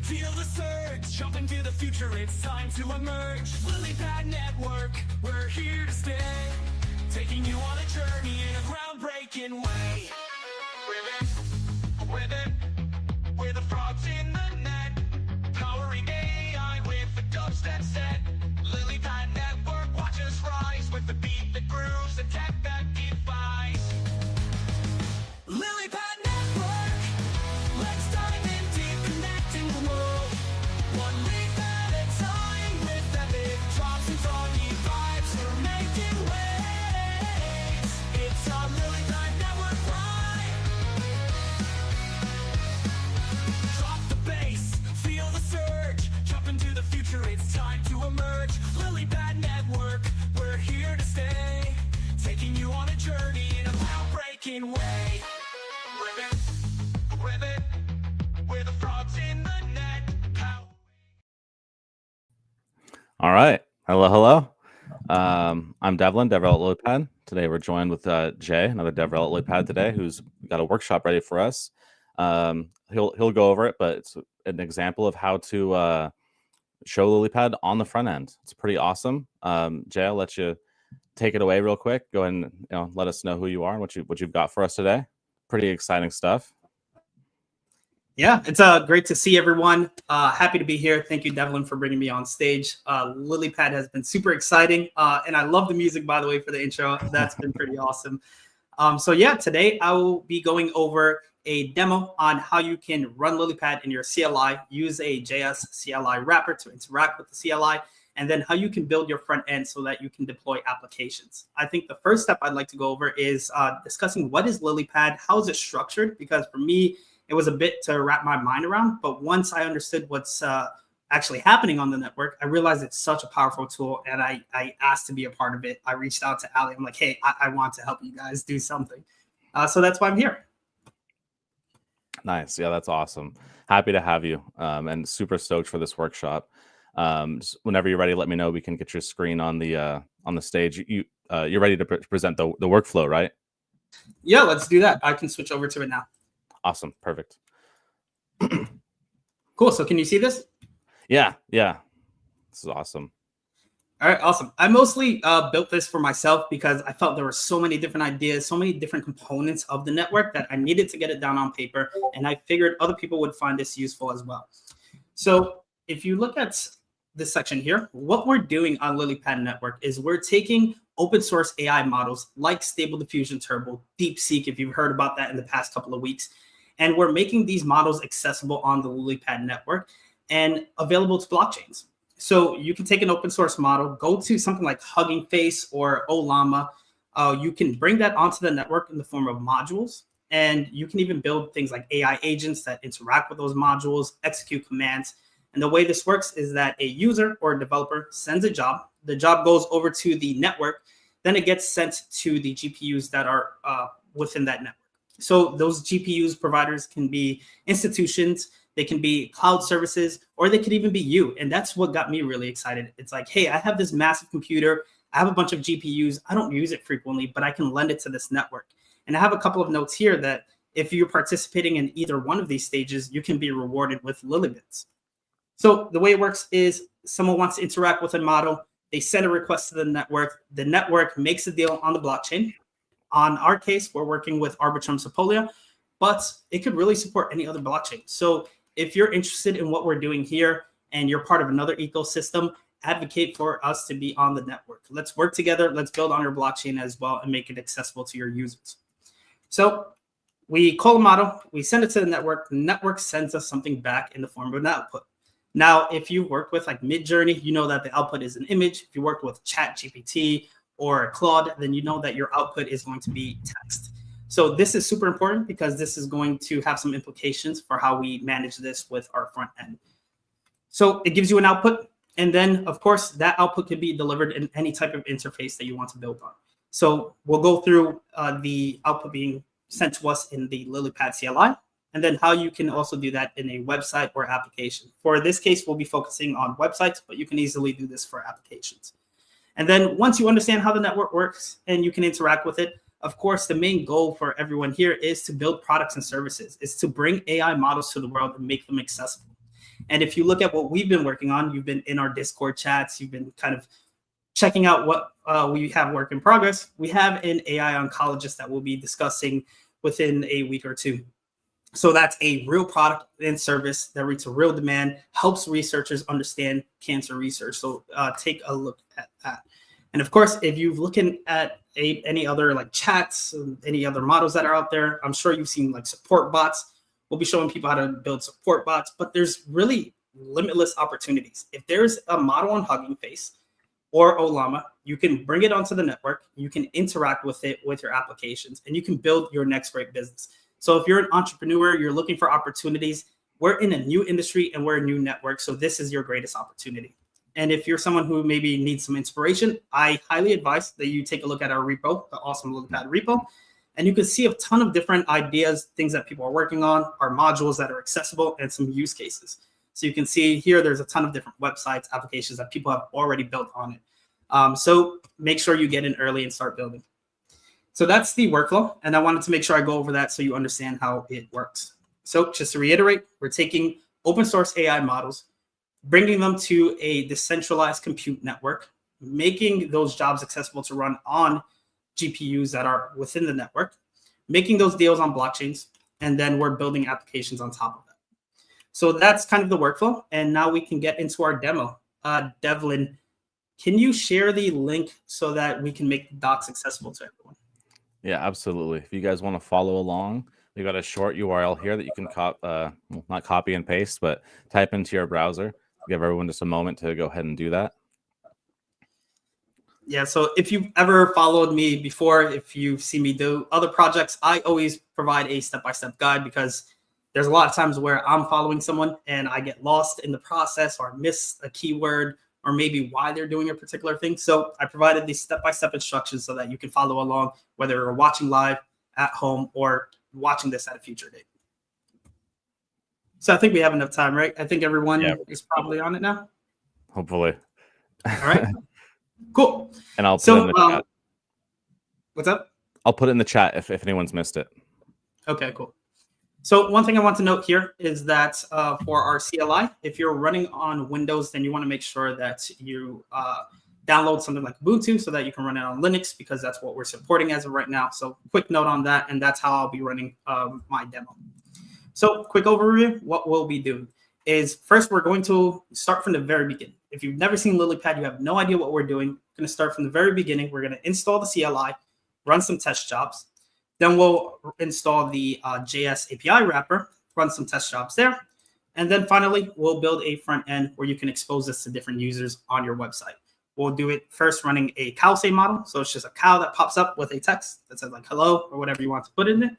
Feel the surge, jump into the future, it's time to emerge. Lilypad Network, we're here to stay, taking you on a journey in a groundbreaking way. With it, we're the frogs in the net, powering AI with the dubstep set. Lilypad Network, watch us rise with the beat that grooves, the tech that defies. Lilypad Network, let's dive in deep, connecting the world. One leap at a time with epic drops and froggy vibes. We're making waves. It's our Lilypad Network ride. Drop the bass, feel the surge, jump into the future, it's time to emerge. Lilypad Network, we're here to stay, taking you on a journey in a groundbreaking way. With it, we're the frogs in the net. All right. Hello. I'm Devlin, DevRel at Lilypad. Today we're joined with Jay, another DevRel at Lilypad today, who's got a workshop ready for us. He'll go over it, but it's an example of how to show Lilypad on the front end. It's pretty awesome. Jay, I'll let you take it away real quick. Go ahead and let us know who you are and what you've got for us today. Pretty exciting stuff. Yeah, it's great to see everyone. Happy to be here. Thank you, Devlin, for bringing me on stage. Lilypad has been super exciting. And I love the music, by the way, for the intro. That's been pretty awesome. So yeah, today I will be going over a demo on how you can run Lilypad in your CLI, use a JS CLI wrapper to interact with the CLI, and then how you can build your front end so that you can deploy applications. I think the first step I'd like to go over is discussing what is Lilypad, how is it structured? Because for me, it was a bit to wrap my mind around, but once I understood what's actually happening on the network, I realized it's such a powerful tool, and I asked to be a part of it. I reached out to Ali. I'm like, hey, I want to help you guys do something. So that's why I'm here. Nice. Yeah, that's awesome. Happy to have you, and super stoked for this workshop. Whenever you're ready, let me know. We can get your screen on the stage. You're ready to present the workflow, right? Yeah, let's do that. I can switch over to it now. Awesome. Perfect. Cool. So can you see this? Yeah. This is awesome. All right, awesome. I mostly built this for myself because I felt there were so many different ideas, so many different components of the network that I needed to get it down on paper. And I figured other people would find this useful as well. So if you look at this section here, what we're doing on Lilypad Network is we're taking open source AI models like Stable Diffusion Turbo, DeepSeek, if you've heard about that in the past couple of weeks. And we're making these models accessible on the Lilypad network and available to blockchains. So you can take an open source model, go to something like Hugging Face or Ollama. You can bring that onto the network in the form of modules. And you can even build things like AI agents that interact with those modules, execute commands. And the way this works is that a user or a developer sends a job. The job goes over to the network. Then it gets sent to the GPUs that are within that network. So those GPUs providers can be institutions, they can be cloud services, or they could even be you. And that's what got me really excited. It's like, hey, I have this massive computer. I have a bunch of GPUs. I don't use it frequently, but I can lend it to this network. And I have a couple of notes here that if you're participating in either one of these stages, you can be rewarded with Lilybits. So the way it works is someone wants to interact with a model. They send a request to the network. The network makes a deal on the blockchain. On our case, we're working with Arbitrum Sepolia, but it could really support any other blockchain. So if you're interested in what we're doing here and you're part of another ecosystem, advocate for us to be on the network. Let's work together. Let's build on your blockchain as well and make it accessible to your users. So we call a model, we send it to the network sends us something back in the form of an output. Now, if you've worked with like Midjourney, you know that the output is an image. If you worked with ChatGPT or Claude, then you know that your output is going to be text. So this is super important because this is going to have some implications for how we manage this with our front end. So it gives you an output. And then, of course, that output can be delivered in any type of interface that you want to build on. So we'll go through the output being sent to us in the Lilypad CLI, and then how you can also do that in a website or application. For this case, we'll be focusing on websites, but you can easily do this for applications. And then once you understand how the network works and you can interact with it, of course, the main goal for everyone here is to build products and services, is to bring AI models to the world and make them accessible. And if you look at what we've been working on, you've been in our Discord chats, you've been kind of checking out what we have work in progress. We have an AI oncologist that we'll be discussing within a week or two. So that's a real product and service that reaches a real demand, helps researchers understand cancer research. So take a look at that. And of course, if you're looking at any other like chats, any other models that are out there, I'm sure you've seen like support bots. We'll be showing people how to build support bots, but there's really limitless opportunities. If there's a model on Hugging Face or Olama, you can bring it onto the network, you can interact with it with your applications, and you can build your next great business. So if you're an entrepreneur, you're looking for opportunities, we're in a new industry and we're a new network. So this is your greatest opportunity. And if you're someone who maybe needs some inspiration, I highly advise that you take a look at our repo, the awesome Lilypad repo. And you can see a ton of different ideas, things that people are working on, our modules that are accessible, and some use cases. So you can see here, there's a ton of different websites, applications that people have already built on it. So make sure you get in early and start building. So that's the workflow. And I wanted to make sure I go over that so you understand how it works. So just to reiterate, we're taking open source AI models, bringing them to a decentralized compute network, making those jobs accessible to run on GPUs that are within the network, making those deals on blockchains, and then we're building applications on top of that. So that's kind of the workflow. And now we can get into our demo. Devlin, can you share the link so that we can make the docs accessible to everyone? Yeah, absolutely. If you guys want to follow along, we've got a short URL here that you can not copy and paste, but type into your browser. Give everyone just a moment to go ahead and do that. Yeah, so if you've ever followed me before, if you've seen me do other projects, I always provide a step-by-step guide because there's a lot of times where I'm following someone and I get lost in the process or miss a keyword or maybe why they're doing a particular thing. So I provided these step-by-step instructions so that you can follow along, whether you're watching live at home or watching this at a future date. So I think we have enough time, right? I think everyone is probably on it now. Hopefully. All right. Cool. And I'll put it in the chat. What's up? I'll put it in the chat if anyone's missed it. Okay, cool. So one thing I want to note here is that for our CLI, if you're running on Windows, then you want to make sure that you download something like Ubuntu so that you can run it on Linux because that's what we're supporting as of right now. So quick note on that, and that's how I'll be running my demo. So quick overview, what we'll be doing is first we're going to start from the very beginning. If you've never seen Lilypad, you have no idea what we're doing. We're going to start from the very beginning. We're going to install the CLI, run some test jobs. Then we'll install the JS API wrapper, run some test jobs there. And then finally, we'll build a front end where you can expose this to different users on your website. We'll do it first running a cow say model. So it's just a cow that pops up with a text that says like hello or whatever you want to put in it.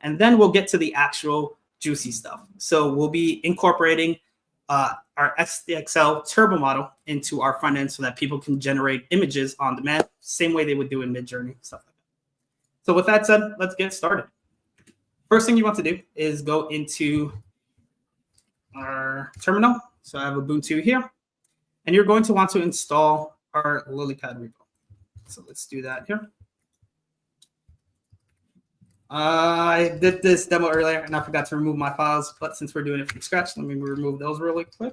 And then we'll get to the actual juicy stuff. So we'll be incorporating our SDXL turbo model into our front end so that people can generate images on demand, same way they would do in Midjourney, stuff like that. So with that said, let's get started. First thing you want to do is go into our terminal. So I have Ubuntu here, and you're going to want to install our Lilypad repo. So let's do that here. I did this demo earlier and I forgot to remove my files, but since we're doing it from scratch, let me remove those really quick.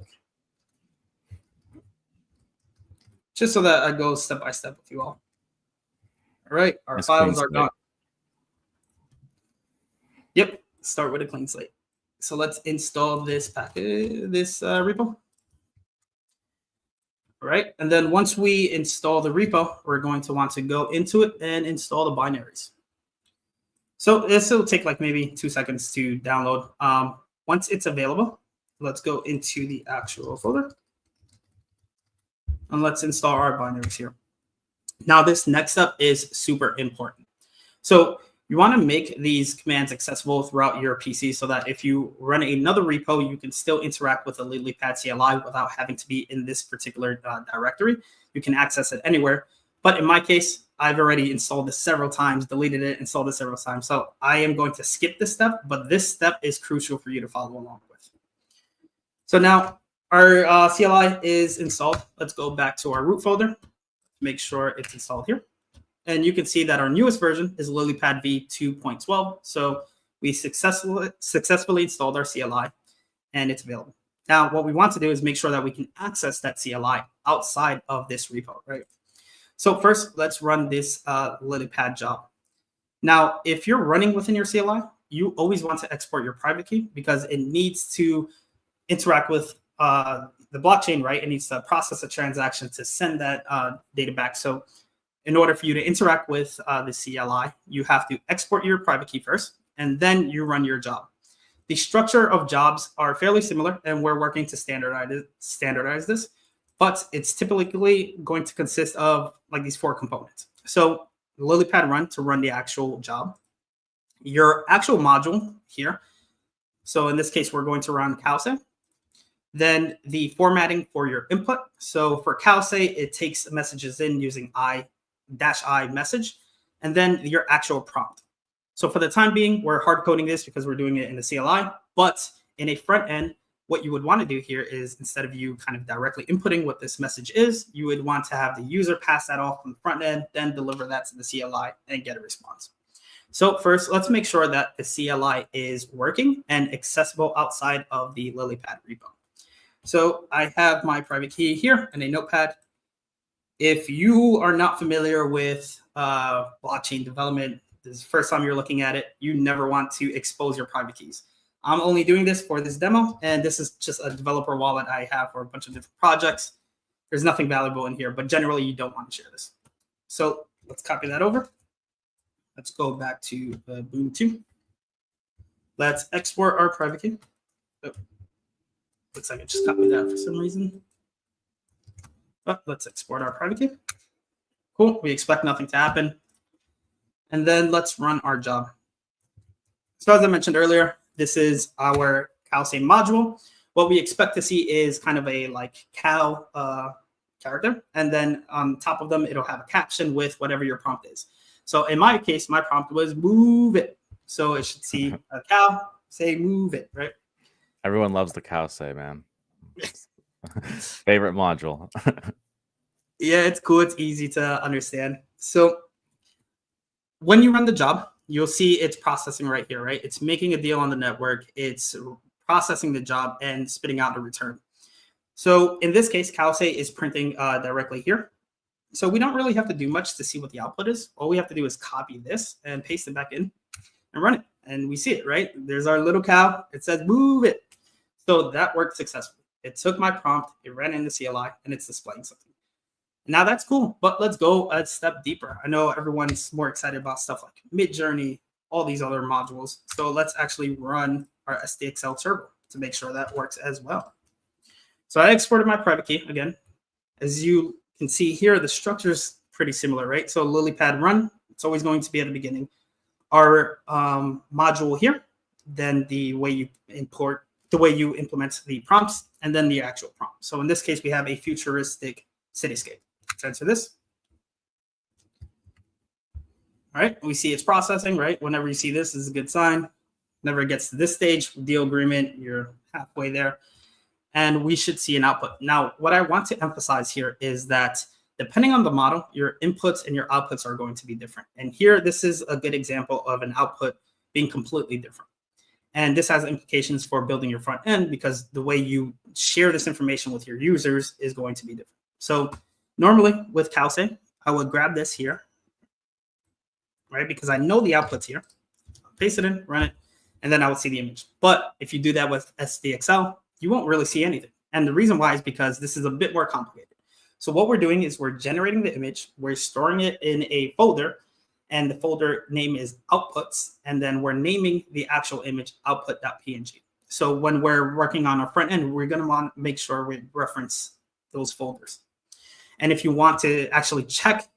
Just so that I go step by step with you all. All right, our files are gone. Yep, start with a clean slate. So let's install this package, this repo. All right, and then once we install the repo, we're going to want to go into it and install the binaries. So this will take like maybe 2 seconds to download. Once it's available, let's go into the actual folder. And let's install our binaries here. Now this next step is super important. So you want to make these commands accessible throughout your PC so that if you run another repo, you can still interact with the Lilypad CLI without having to be in this particular directory. You can access it anywhere. But in my case, I've already installed this several times, deleted it, installed it several times. So I am going to skip this step, but this step is crucial for you to follow along with. So now our CLI is installed. Let's go back to our root folder, make sure it's installed here. And you can see that our newest version is Lilypad v 2.12. So we successfully installed our CLI and it's available. Now, what we want to do is make sure that we can access that CLI outside of this repo, right? So first, let's run this Lilypad job. Now, if you're running within your CLI, you always want to export your private key because it needs to interact with the blockchain, right? It needs to process a transaction to send that data back. So in order for you to interact with the CLI, you have to export your private key first, and then you run your job. The structure of jobs are fairly similar, and we're working to standardize this, but it's typically going to consist of like these 4 components. So Lilypad run to run the actual job, your actual module here. So in this case, we're going to run Cowsay. Then the formatting for your input. So for Cowsay, it takes messages in using I message, and then your actual prompt. So for the time being, we're hard coding this because we're doing it in the CLI, but in a front end, what you would want to do here is instead of you kind of directly inputting what this message is, you would want to have the user pass that off from the front end, then deliver that to the CLI and get a response. So first, let's make sure that the CLI is working and accessible outside of the Lilypad repo. So I have my private key here in a notepad. If you are not familiar with blockchain development, this is the first time you're looking at it, you never want to expose your private keys. I'm only doing this for this demo, and this is just a developer wallet I have for a bunch of different projects. There's nothing valuable in here, but generally you don't want to share this. So let's copy that over. Let's go back to Boom 2. Let's export our private key. Oh, looks like I just copied that for some reason. But let's export our private key. Cool, we expect nothing to happen. And then let's run our job. So as I mentioned earlier, this is our Cowsay module. What we expect to see is kind of a like cow character. And then on top of them, it'll have a caption with whatever your prompt is. So in my case, my prompt was move it. So it should see a cow, say move it, right? Everyone loves the Cowsay, man. Favorite module. Yeah, it's cool. It's easy to understand. So when you run the job, you'll see it's processing right here, right? It's making a deal on the network. It's processing the job and spitting out a return. So in this case, Cowsay is printing directly here. So we don't really have to do much to see what the output is. All we have to do is copy this and paste it back in and run it. And we see it, right? There's our little cow. It says move it. So that worked successfully. It took my prompt, it ran in the CLI, and it's displaying something. Now that's cool, but let's go a step deeper. I know everyone's more excited about stuff like Midjourney, all these other modules. So let's actually run our SDXL Turbo to make sure that works as well. So I exported my private key again. As you can see here, the structure is pretty similar, right? So Lilypad run, it's always going to be at the beginning. Our module here, then the way you implement the prompts, and then the actual prompt. So in this case, we have a futuristic cityscape. Let's enter this. All right, we see it's processing, right? Whenever you see this is a good sign. Whenever it gets to this stage, deal agreement, you're halfway there. And we should see an output. Now, what I want to emphasize here is that depending on the model, your inputs and your outputs are going to be different. And here, this is a good example of an output being completely different. And this has implications for building your front end because the way you share this information with your users is going to be different. So normally with Cowsay, I would grab this here, right? Because I know the output's here. Paste it in, run it, and then I will see the image. But if you do that with SDXL, you won't really see anything. And the reason why is because this is a bit more complicated. So what we're doing is we're generating the image, we're storing it in a folder, and the folder name is outputs, and then we're naming the actual image output.png. So when we're working on our front end, we're going to want to make sure we reference those folders. And if you want to actually check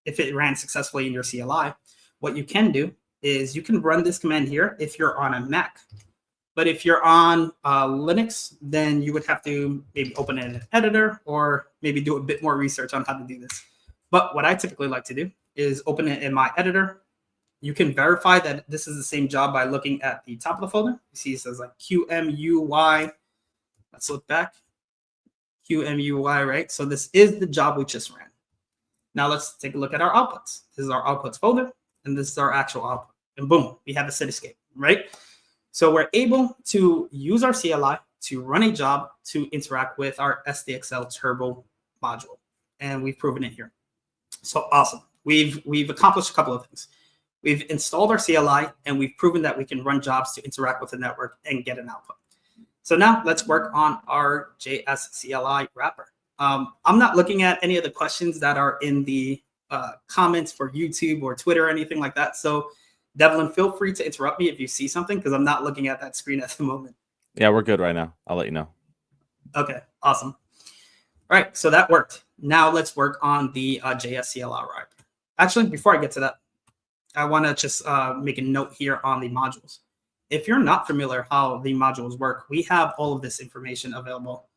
if it ran successfully in your CLI, what you can do is you can run this command here if you're on a Mac. But if you're on Linux, then you would have to maybe open an editor or maybe do a bit more research on how to do this. But what I typically like to do is open it in my editor. You can verify that this is the same job by looking at the top of the folder. You see it says like QMUY. Let's look back. QMUY, right? So this is the job we just ran. Now let's take a look at our outputs. This is our outputs folder, and this is our actual output. And boom, we have a cityscape, right? So we're able to use our CLI to run a job to interact with our SDXL Turbo module. And we've proven it here. So awesome. We've accomplished a couple of things. We've installed our CLI, and we've proven that we can run jobs to interact with the network and get an output. So now let's work on our JS CLI wrapper. I'm not looking at any of the questions that are in the comments for YouTube or Twitter or anything like that. So Devlin, feel free to interrupt me if you see something, because I'm not looking at that screen at the moment. Yeah, we're good right now. I'll let you know. Okay, awesome. All right, so that worked. Now let's work on the JS CLI wrapper. Actually, before I get to that, I want to just make a note here on the modules. If you're not familiar how the modules work, we have all of this information available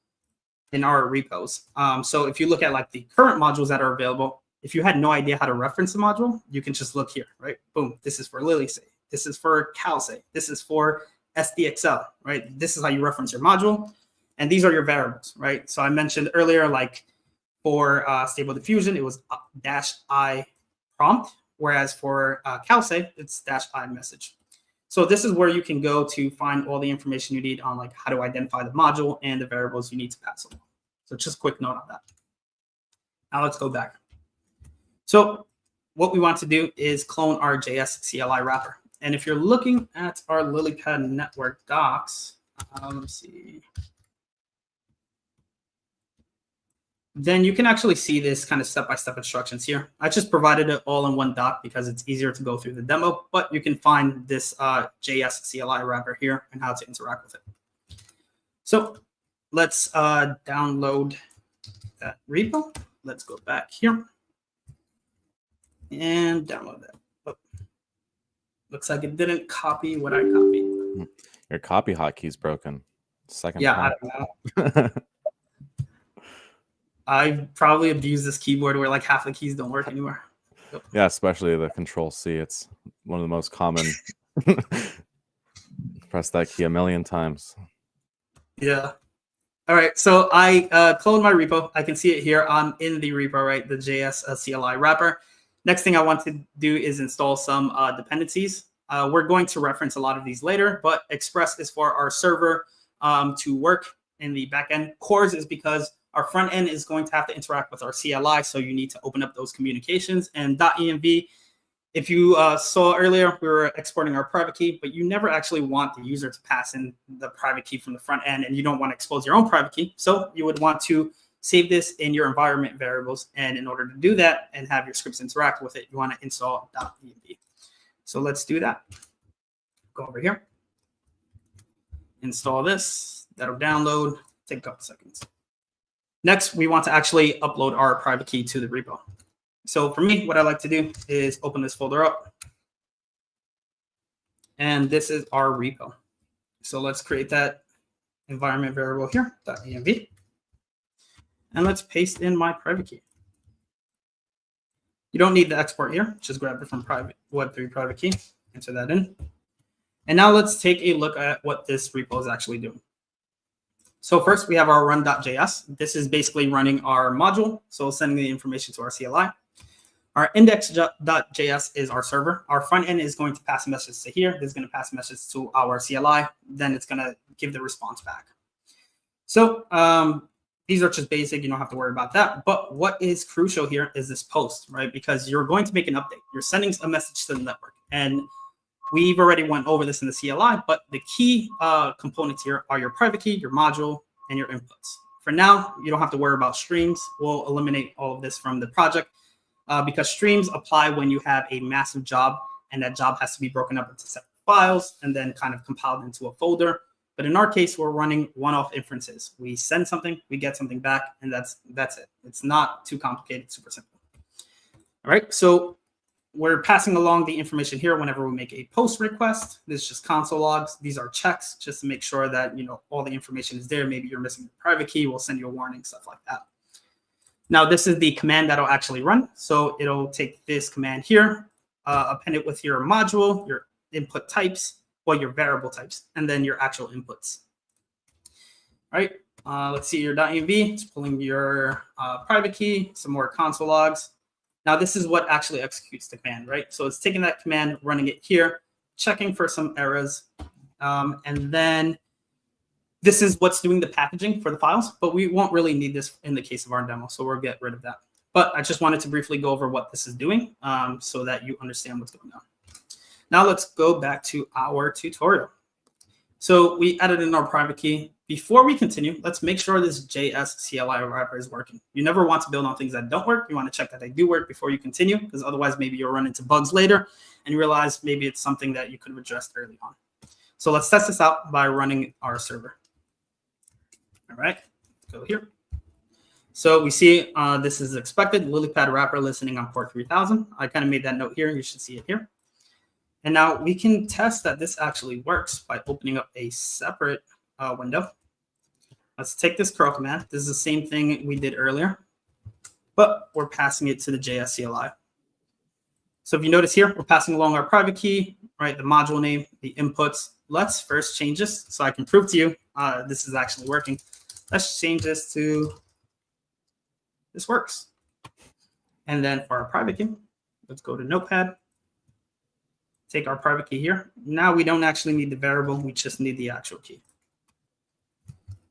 in our repos. So if you look at like the current modules that are available, if you had no idea how to reference the module, you can just look here, right? Boom, this is for LilySay. This is for CalSay. This is for SDXL, right? This is how you reference your module. And these are your variables, right? So I mentioned earlier, like for Stable Diffusion, it was -i prompt, whereas for CalSay, it's -i message. So this is where you can go to find all the information you need on like how to identify the module and the variables you need to pass along. So just a quick note on that. Now let's go back. So what we want to do is clone our JS CLI wrapper. And if you're looking at our Lilypad network docs, let's see. Then you can actually see this kind of step-by-step instructions here. I just provided it all in one doc because it's easier to go through the demo, but you can find this JS CLI wrapper here and how to interact with it. So let's download that repo. Let's go back here and download that. Oh, looks like it didn't copy what I copied. Your copy hotkey's broken. Second Yeah, time. I don't know. I probably abused this keyboard where like half the keys don't work anymore. Yeah, especially the Control-C. It's one of the most common. Press that key a million times. Yeah. All right. So I cloned my repo. I can see it here. I'm in the repo, right? The JS CLI wrapper. Next thing I want to do is install some dependencies. We're going to reference a lot of these later, but Express is for our server to work in the backend. Cores is because our front end is going to have to interact with our CLI, so you need to open up those communications. And .env, if you saw earlier, we were exporting our private key, but you never actually want the user to pass in the private key from the front end, and you don't want to expose your own private key. So you would want to save this in your environment variables. And in order to do that and have your scripts interact with it, you want to install .env. So let's do that. Go over here. Install this. That'll download. Take a couple seconds. Next, we want to actually upload our private key to the repo. So for me, what I like to do is open this folder up. And this is our repo. So let's create that environment variable here, .env. And let's paste in my private key. You don't need the export here. Just grab it from private Web3 private key, enter that in. And now let's take a look at what this repo is actually doing. So first we have our run.js. This is basically running our module, so sending the information to our CLI. Our index.js is our server. Our front end is going to pass a message to here. This is going to pass a message to our CLI. Then it's going to give the response back. So these are just basic. You don't have to worry about that. But what is crucial here is this post, right? Because you're going to make an update. You're sending a message to the network. And we've already went over this in the CLI, but the key components here are your private key, your module, and your inputs. For now, you don't have to worry about streams. We'll eliminate all of this from the project because streams apply when you have a massive job, and that job has to be broken up into separate files and then kind of compiled into a folder. But in our case, we're running one-off inferences. We send something, we get something back, and that's it. It's not too complicated, super simple. All right, so we're passing along the information here whenever we make a post request. This is just console logs. These are checks just to make sure that all the information is there. Maybe you're missing the private key. We'll send you a warning, stuff like that. Now, this is the command that'll actually run. So it'll take this command here, append it with your module, your input types, well, your variable types, and then your actual inputs. All right, let's see your .env. It's pulling your private key, some more console logs. Now, this is what actually executes the command, right? So it's taking that command, running it here, checking for some errors, and then this is what's doing the packaging for the files, but we won't really need this in the case of our demo, so we'll get rid of that. But I just wanted to briefly go over what this is doing so that you understand what's going on. Now let's go back to our tutorial. So we added in our private key. Before we continue, let's make sure this JS CLI wrapper is working. You never want to build on things that don't work. You want to check that they do work before you continue, because otherwise maybe you'll run into bugs later and you realize maybe it's something that you could have addressed early on. So let's test this out by running our server. All right, go here. So we see this is expected, Lilypad wrapper listening on port 3000. I kind of made that note here. You should see it here. And now we can test that this actually works by opening up a separate window. Let's take this curl command. This is the same thing we did earlier, but we're passing it to the JS CLI. So if you notice here, we're passing along our private key, right? The module name, the inputs. Let's first change this so I can prove to you this is actually working. Let's change this to this works. And then for our private key, let's go to Notepad. Take our private key here. Now we don't actually need the variable. We just need the actual key.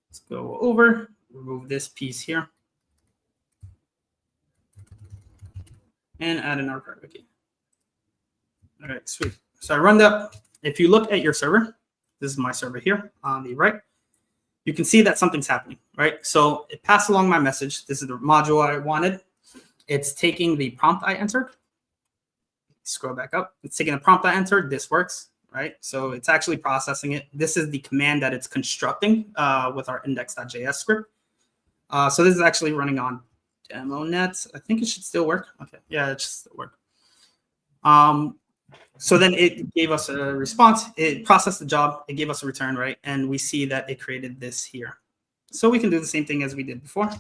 Let's go over, remove this piece here, and add in our private key. All right, sweet. So I run that. If you look at your server, this is my server here on the right, you can see that something's happening, right? So it passed along my message. This is the module I wanted. It's taking the prompt I entered. Scroll back up. It's taking the prompt I entered. This works, right? So it's actually processing it. This is the command that it's constructing with our index.js script. So this is actually running on DemoNet. I think it should still work. Okay, yeah, it should still work. So then it gave us a response. It processed the job. It gave us a return, right? And we see that it created this here. So we can do the same thing as we did before.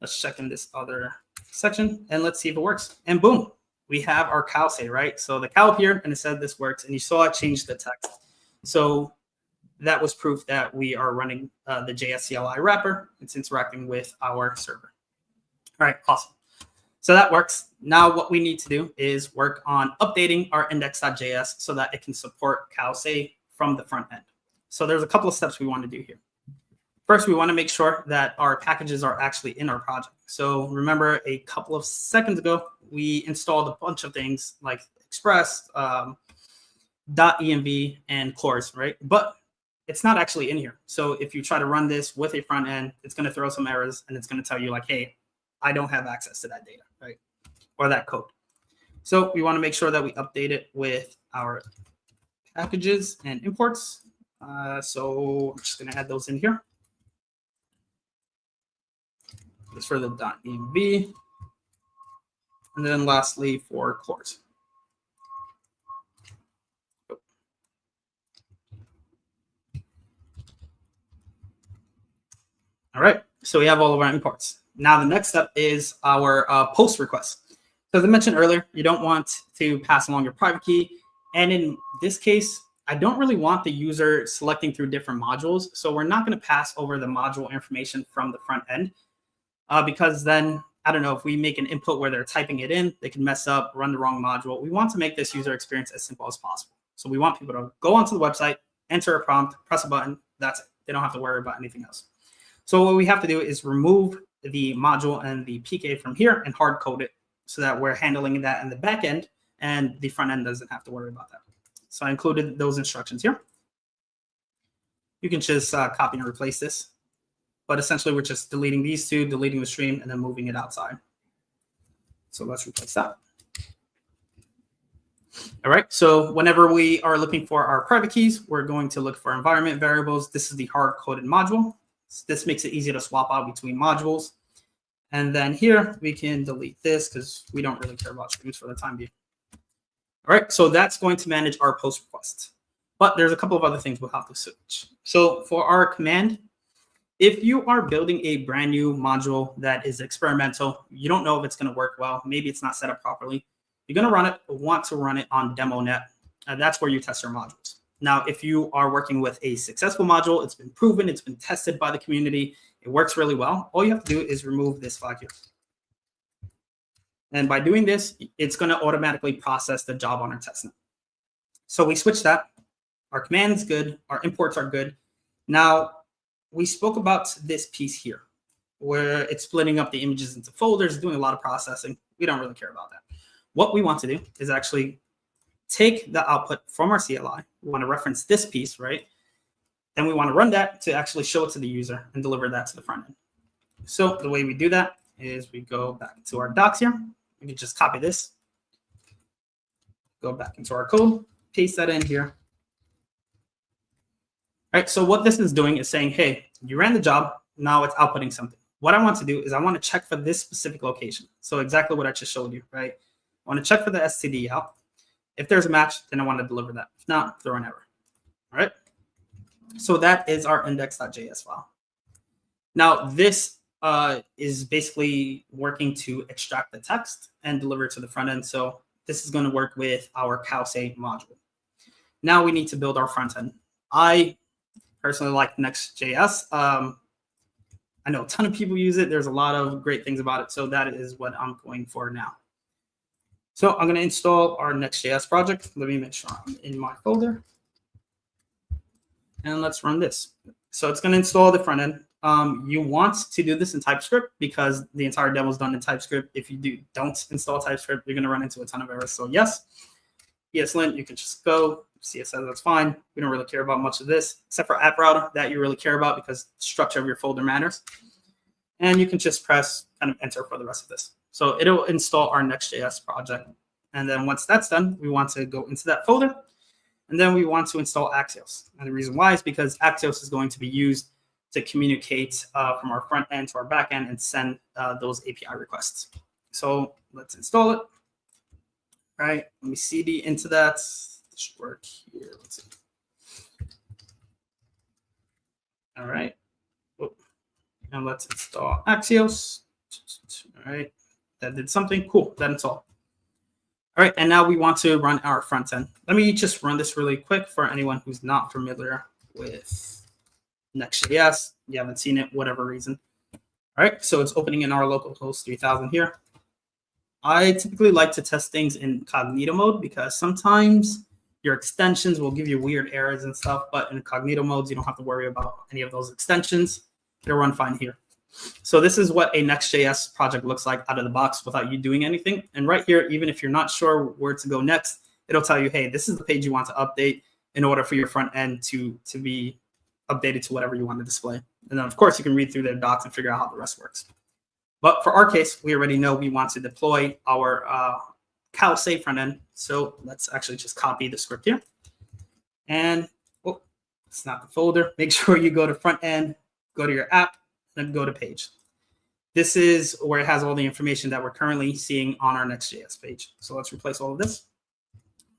Let's check in this other section and let's see if it works. And boom, we have our cow say, right? So the cow appeared and it said this works, and you saw it change the text. So that was proof that we are running the JS CLI wrapper. It's interacting with our server. All right, awesome. So that works. Now what we need to do is work on updating our index.js so that it can support cowsay from the front end. So there's a couple of steps we want to do here. First, we want to make sure that our packages are actually in our project. So remember a couple of seconds ago, we installed a bunch of things like Express, .env, and Cores, right? But it's not actually in here. So if you try to run this with a front end, it's going to throw some errors and it's going to tell you like, hey, I don't have access to that data, right? Or that code. So we want to make sure that we update it with our packages and imports. So I'm just going to add those in here. This for the .env. And then lastly for cores. All right, so we have all of our imports. Now the next step is our post request. So as I mentioned earlier, you don't want to pass along your private key. And in this case, I don't really want the user selecting through different modules. So we're not going to pass over the module information from the front end because then, I don't know, if we make an input where they're typing it in, they can mess up, run the wrong module. We want to make this user experience as simple as possible. So we want people to go onto the website, enter a prompt, press a button. That's it. They don't have to worry about anything else. So what we have to do is remove the module and the PK from here and hard code it so that we're handling that in the back end and the front end doesn't have to worry about that. So I included those instructions here. You can just copy and replace this. But essentially, we're just deleting these two, deleting the stream, and then moving it outside. So let's replace that. All right, so whenever we are looking for our private keys, we're going to look for environment variables. This is the hard-coded module. So this makes it easy to swap out between modules. And then here, we can delete this because we don't really care about streams for the time being. All right, so that's going to manage our post requests. But there's a couple of other things we'll have to switch. So for our command, if you are building a brand new module that is experimental, you don't know if it's going to work well, maybe it's not set up properly, you're going to run it, want to run it on DemoNet. And that's where you test your modules. Now, if you are working with a successful module, it's been proven, it's been tested by the community, it works really well, all you have to do is remove this flag here. And by doing this, it's going to automatically process the job on our testnet. So we switch that. Our command is good. Our imports are good. Now, we spoke about this piece here, where it's splitting up the images into folders, doing a lot of processing. We don't really care about that. What we want to do is actually take the output from our CLI. We want to reference this piece, right? Then we want to run that to actually show it to the user and deliver that to the front end. So the way we do that is we go back to our docs here. We can just copy this, go back into our code, paste that in here. All right, so what this is doing is saying, hey, you ran the job, now it's outputting something. What I want to do is I want to check for this specific location. So exactly what I just showed you, right? I want to check for the STD out. If there's a match, then I want to deliver that. If not, throw an error. All right. So that is our index.js file. Now, this is basically working to extract the text and deliver it to the front end. So this is going to work with our cowsay module. Now we need to build our front end. I personally like Next.js. I know a ton of people use it. There's a lot of great things about it. So that is what I'm going for now. So I'm going to install our Next.js project. Let me make sure I'm in my folder. And let's run this. So it's going to install the front end. You want to do this in TypeScript because the entire demo is done in TypeScript. If you don't install TypeScript, you're going to run into a ton of errors. So yes, ESLint, you can just go. CSS, that's fine. We don't really care about much of this, except for app router that you really care about because the structure of your folder matters. And you can just press kind of enter for the rest of this. So it'll install our Next.js project. And then once that's done, we want to go into that folder. And then we want to install Axios. And the reason why is because Axios is going to be used to communicate from our front end to our back end and send those API requests. So let's install it. All right, let me cd into that. This should work here. Let's see. All right. And let's install Axios. All right, that did something cool. That installed. All right, and now we want to run our front end. Let me just run this really quick for anyone who's not familiar with Next.js. You haven't seen it, whatever reason. All right, so it's opening in our localhost 3000 here. I typically like to test things in incognito mode because sometimes your extensions will give you weird errors and stuff, but in incognito modes, you don't have to worry about any of those extensions. It'll run fine here. So this is what a Next.js project looks like out of the box without you doing anything. And right here, even if you're not sure where to go next, it'll tell you, hey, this is the page you want to update in order for your front end to be updated to whatever you want to display. And then, of course, you can read through their docs and figure out how the rest works. But for our case, we already know we want to deploy our cowsay front end. So let's actually just copy the script here. And it's not the folder. Make sure you go to front end, go to your app, then go to page. This is where it has all the information that we're currently seeing on our Next.js page. So let's replace all of this.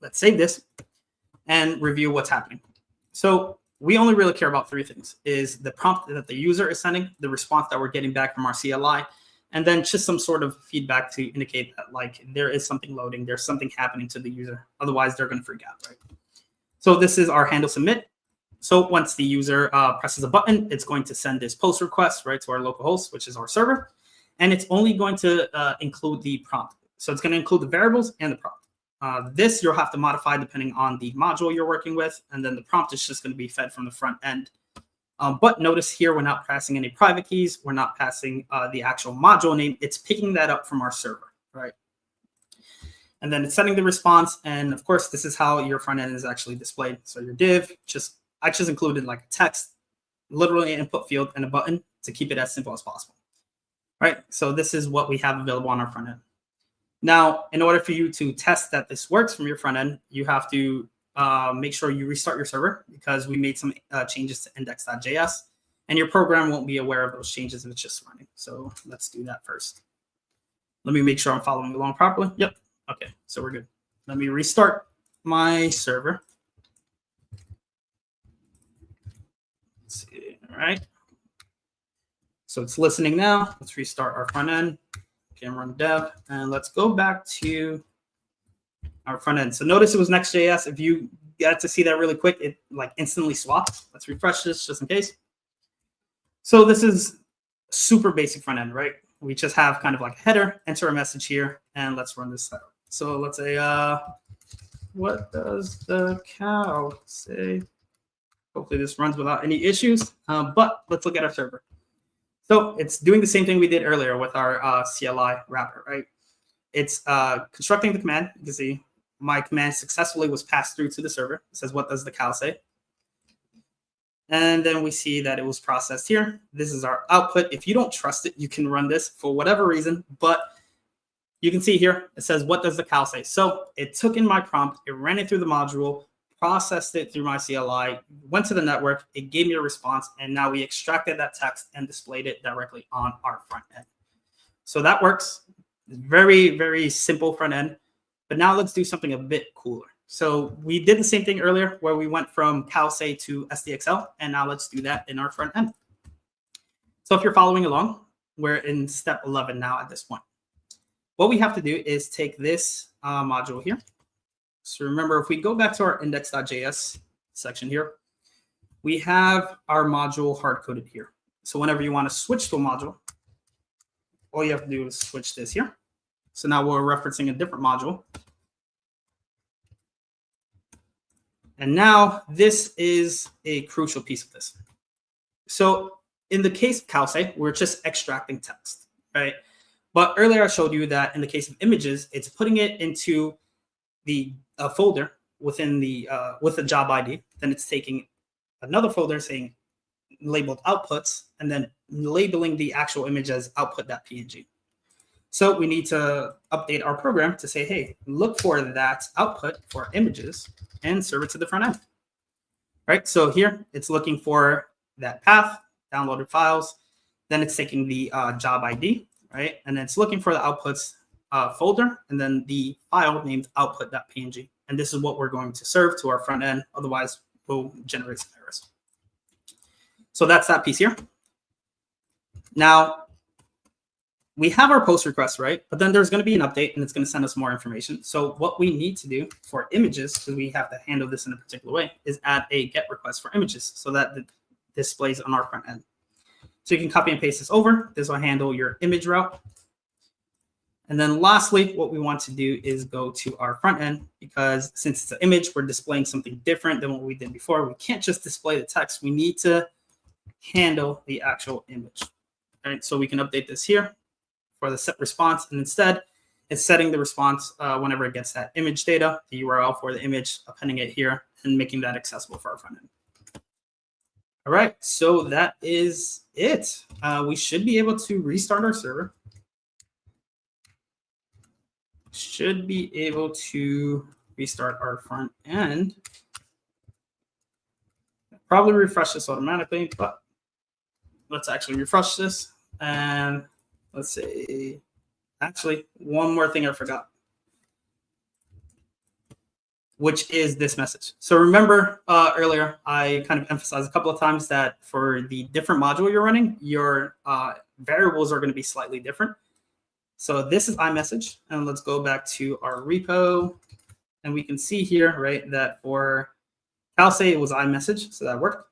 Let's save this and review what's happening. So we only really care about three things: is the prompt that the user is sending, the response that we're getting back from our CLI, and then just some sort of feedback to indicate that like there is something loading, there's something happening to the user. Otherwise, they're going to freak out, right? So this is our handle submit. So once the user presses a button, it's going to send this post request right to our local host, which is our server. And it's only going to include the prompt. So it's going to include the variables and the prompt. This you'll have to modify depending on the module you're working with. And then the prompt is just going to be fed from the front end. But notice here, we're not passing any private keys. We're not passing the actual module name. It's picking that up from our server, right? And then it's sending the response. And of course, this is how your front end is actually displayed. So your div, I just included like a text, literally an input field and a button to keep it as simple as possible. Right. So this is what we have available on our front end. Now, in order for you to test that this works from your front end, you have to make sure you restart your server because we made some changes to index.js and your program won't be aware of those changes if it's just running. So let's do that first. Let me make sure I'm following along properly. Yep. Okay. So we're good. Let me restart my server. All right. So it's listening now. Let's restart our front end. Okay, run dev. And let's go back to our front end. So notice it was Next.js. If you get to see that really quick, it like instantly swapped. Let's refresh this just in case. So this is super basic front end, right? We just have kind of like a header, enter a message here, and let's run this out. So let's say, what does the cow say? Hopefully this runs without any issues. But let's look at our server. So it's doing the same thing we did earlier with our CLI wrapper, right? It's constructing the command. You can see my command successfully was passed through to the server. It says, what does the cow say? And then we see that it was processed here. This is our output. If you don't trust it, you can run this for whatever reason. But you can see here, it says, what does the cow say? So it took in my prompt, it ran it through the module, processed it through my CLI, went to the network, it gave me a response, and now we extracted that text and displayed it directly on our front end. So that works. Very, very simple front end. But now let's do something a bit cooler. So we did the same thing earlier where we went from cowsay to SDXL, and now let's do that in our front end. So if you're following along, we're in step 11 now at this point. What we have to do is take this module here. So remember, if we go back to our index.js section here, we have our module hard-coded here. So whenever you want to switch to a module, all you have to do is switch this here. So now we're referencing a different module. And now this is a crucial piece of this. So in the case of cowsay, we're just extracting text, right? But earlier I showed you that in the case of images, it's putting it into the folder within the with the job ID. Then it's taking another folder saying labeled outputs and then labeling the actual image as output.png. So we need to update our program to say, hey, look for that output for images and serve it to the front end. Right? So here it's looking for that path, downloaded files. Then it's taking the job ID, right? And then it's looking for the outputs folder and then the file named output.png. And this is what we're going to serve to our front end. Otherwise, we'll generate some errors. So that's that piece here. Now, we have our post request, right? But then there's going to be an update and it's going to send us more information. So what we need to do for images, because we have to handle this in a particular way, is add a get request for images so that it displays on our front end. So you can copy and paste this over. This will handle your image route. And then lastly, what we want to do is go to our front end because since it's an image, we're displaying something different than what we did before. We can't just display the text. We need to handle the actual image. All right, so we can update this here for the set response. And instead, it's setting the response whenever it gets that image data, the URL for the image, appending it here, and making that accessible for our front end. All right, so that is it. We should be able to restart our server. Should be able to restart our front end. Probably refresh this automatically, but let's actually refresh this. And let's say, actually, one more thing I forgot, which is this message. So remember earlier, I kind of emphasized a couple of times that for the different module you're running, your variables are going to be slightly different. So this is iMessage, and let's go back to our repo, and we can see here, right, that for cowsay, it was iMessage, so that worked.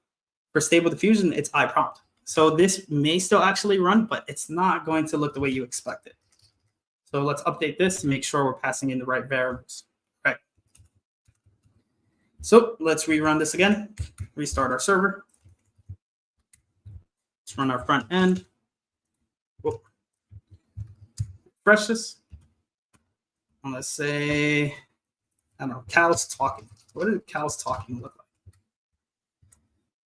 For Stable Diffusion, it's iPrompt. So this may still actually run, but it's not going to look the way you expect it. So let's update this to make sure we're passing in the right variables. Right. So let's rerun this again, restart our server. Let's run our front end. Whoa. Refresh this. And let's say, I don't know, cows talking. What did cows talking look like?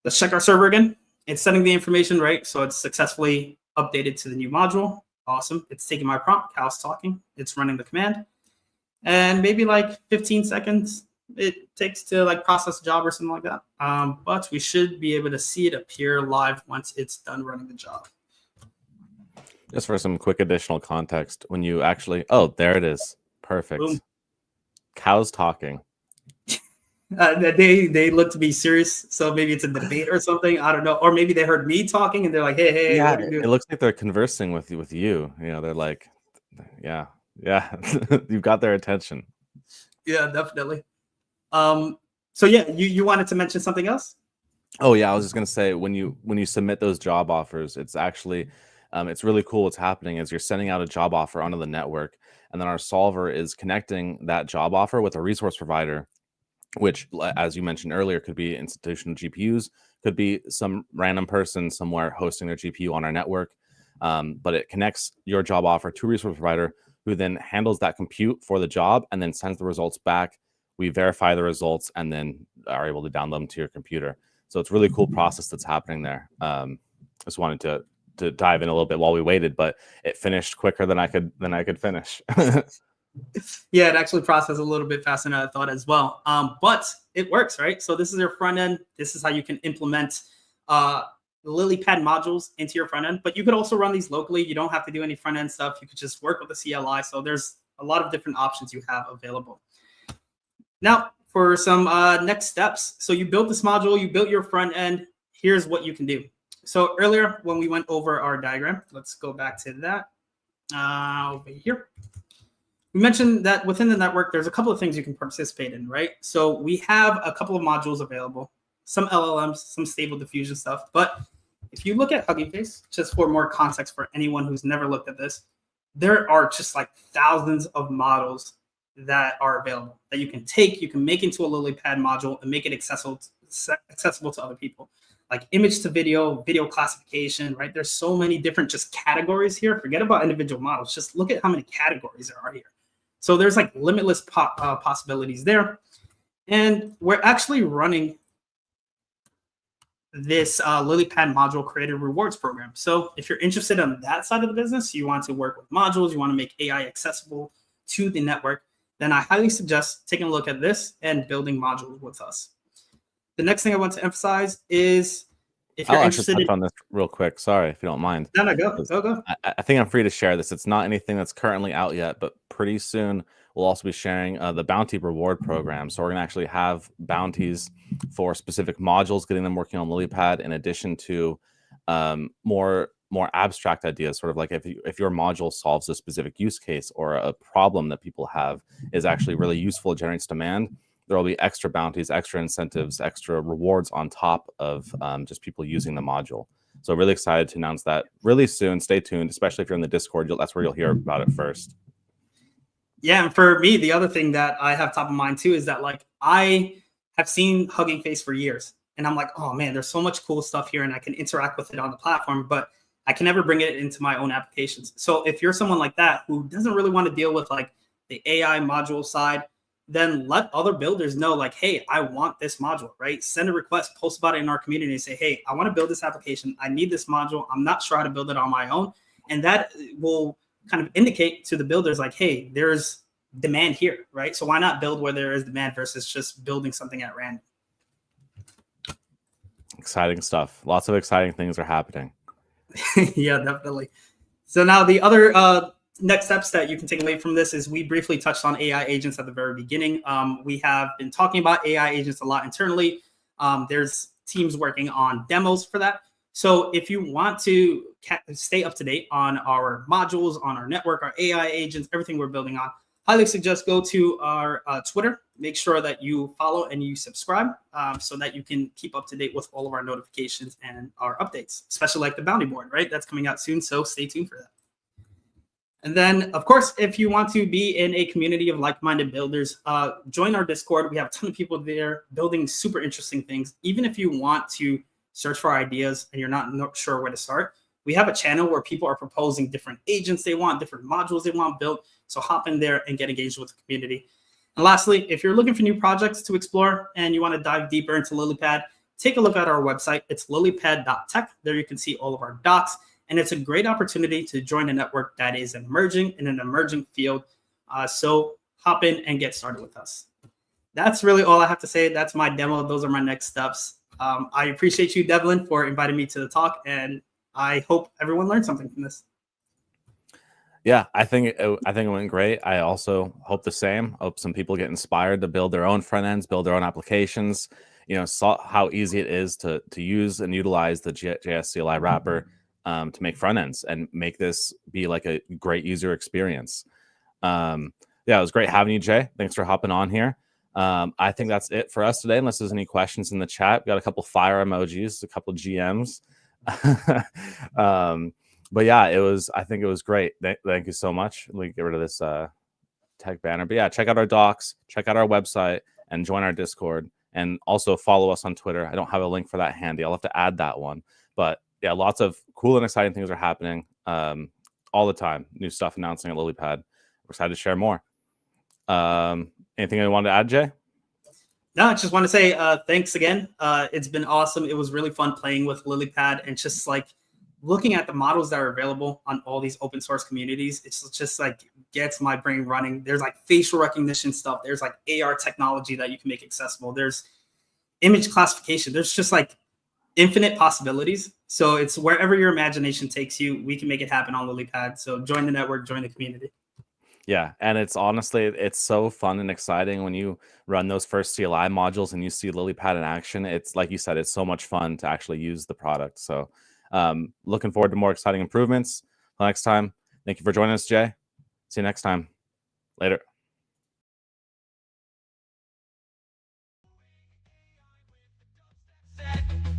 Let's check our server again. It's sending the information, right? So it's successfully updated to the new module. Awesome. It's taking my prompt, cows talking. It's running the command. And maybe like 15 seconds it takes to like process a job or something like that. But we should be able to see it appear live once it's done running the job. Just for some quick additional context, when you actually, oh, there it is. Perfect. Boom. Cows talking. They look to be serious, so maybe it's a debate or something. I don't know, or maybe they heard me talking and they're like, "Hey, yeah." What are you doing? It looks like they're conversing with you. You know, they're like, "Yeah, you've got their attention." Yeah, definitely. So yeah, you wanted to mention something else? Oh yeah, I was just gonna say when you submit those job offers, it's actually it's really cool. What's happening is you're sending out a job offer onto the network, and then our solver is connecting that job offer with a resource provider. which, as you mentioned earlier, could be institutional GPUs, could be some random person somewhere hosting their GPU on our network. But it connects your job offer to a resource provider who then handles that compute for the job and then sends the results back. We verify the results and then are able to download them to your computer. So it's a really cool process that's happening there. Just wanted to dive in a little bit while we waited, but it finished quicker than I could finish. Yeah, it actually processed a little bit faster than I thought as well. But it works, right? So this is your front end. This is how you can implement Lilypad modules into your front end. But you could also run these locally. You don't have to do any front end stuff. You could just work with the CLI. So there's a lot of different options you have available. Now, for some next steps. So you built this module, you built your front end. Here's what you can do. So earlier when we went over our diagram, let's go back to that over here. We mentioned that within the network, there's a couple of things you can participate in, right? So we have a couple of modules available, some LLMs, some stable diffusion stuff. But if you look at Hugging Face, just for more context for anyone who's never looked at this, there are just like thousands of models that are available that you can take, you can make into a Lilypad module and make it accessible to other people. Like image to video, video classification, right? There's so many different just categories here. Forget about individual models. Just look at how many categories there are here. So there's like limitless possibilities there. And we're actually running this Lilypad module creator rewards program. So if you're interested in that side of the business, you want to work with modules, you want to make AI accessible to the network, then I highly suggest taking a look at this and building modules with us. The next thing I want to emphasize is if you're interested in on this real quick, sorry if you don't mind. No, go. I think I'm free to share this. It's not anything that's currently out yet, but pretty soon we'll also be sharing the bounty reward program. So we're going to actually have bounties for specific modules, getting them working on Lilypad, in addition to more abstract ideas, sort of like if your module solves a specific use case or a problem that people have is actually really useful, generates demand, there will be extra bounties, extra incentives, extra rewards on top of just people using the module. So really excited to announce that really soon. Stay tuned, especially if you're in the Discord. That's where you'll hear about it first. Yeah, and for me, the other thing that I have top of mind too is that like I have seen Hugging Face for years, and I'm like, oh man, there's so much cool stuff here, and I can interact with it on the platform, but I can never bring it into my own applications. So if you're someone like that who doesn't really want to deal with like the AI module side, then let other builders know like, hey, I want this module, right? Send a request, post about it in our community and say, hey, I want to build this application. I need this module. I'm not sure how to build it on my own. And that will kind of indicate to the builders like, hey, there's demand here, right? So why not build where there is demand versus just building something at random? Exciting stuff. Lots of exciting things are happening. Yeah, definitely. So now the other next steps that you can take away from this is we briefly touched on AI agents at the very beginning. We have been talking about AI agents a lot internally. There's teams working on demos for that. So if you want to stay up to date on our modules, on our network, our AI agents, everything we're building on, highly suggest go to our Twitter. Make sure that you follow and you subscribe so that you can keep up to date with all of our notifications and our updates, especially like the bounty board, right? That's coming out soon, so stay tuned for that. And then, of course, if you want to be in a community of like-minded builders, join our Discord. We have a ton of people there building super interesting things. Even if you want to search for ideas and you're not sure where to start, we have a channel where people are proposing different agents they want, different modules they want built. So hop in there and get engaged with the community. And lastly, if you're looking for new projects to explore and you want to dive deeper into Lilypad, take a look at our website. It's lilypad.tech. There you can see all of our docs. And it's a great opportunity to join a network that is emerging in an emerging field. So hop in and get started with us. That's really all I have to say. That's my demo. Those are my next steps. I appreciate you, Devlin, for inviting me to the talk. And I hope everyone learned something from this. Yeah, I think it went great. I also hope the same. Hope some people get inspired to build their own front ends, build their own applications. You know, saw how easy it is to use and utilize the JS CLI wrapper to make front ends and make this be like a great user experience. Yeah, it was great having you, Jay. Thanks for hopping on here. I think that's it for us today. Unless there's any questions in the chat, we got a couple fire emojis, a couple GMs. But yeah, I think it was great. Thank you so much. Let me get rid of this tech banner. But yeah, check out our docs, check out our website, and join our Discord, and also follow us on Twitter. I don't have a link for that handy. I'll have to add that one. But yeah, lots of cool and exciting things are happening all the time. New stuff announcing at Lilypad. We're excited to share more. Anything you wanted to add, Jay? No, I just want to say thanks again. It's been awesome. It was really fun playing with Lilypad and just like looking at the models that are available on all these open source communities. It's just like gets my brain running. There's like facial recognition stuff. There's like AR technology that you can make accessible. There's image classification. There's just like infinite possibilities. So it's wherever your imagination takes you, we can make it happen on Lilypad. So join the network, join the community. Yeah, and it's honestly, it's so fun and exciting when you run those first CLI modules and you see Lilypad in action. It's like you said, it's so much fun to actually use the product. So looking forward to more exciting improvements. Till next time, thank you for joining us, Jay. See you next time. Later.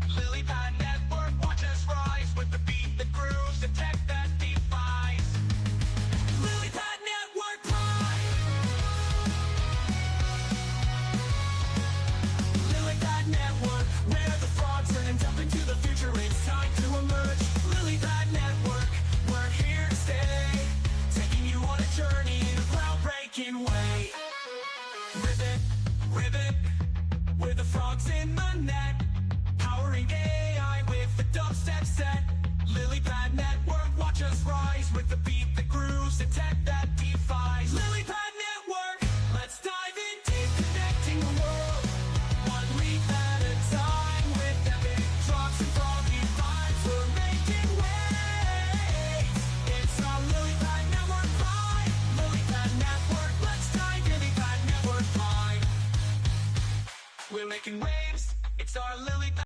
Lilypad network, watch us rise with the beat that grooves, the tech that defies. Lilypad network pride. Lilypad network, where the frogs turn and jump into the future. It's time to emerge. Lilypad network, we're here to stay, taking you on a journey in a groundbreaking way. Ribbit, ribbit, we're the frogs in the net, powering AI with the dubstep set. Lilypad network, watch us rise with the beat that grooves, the tech that defies. Lilypad network, let's dive in deep, connecting the world, one leap at a time, with epic drops and froggy vibes. We're making waves. It's our Lilypad network vibe. Lilypad network, let's dive in. Lilypad network vibe. We're making waves. It's our Lilypad.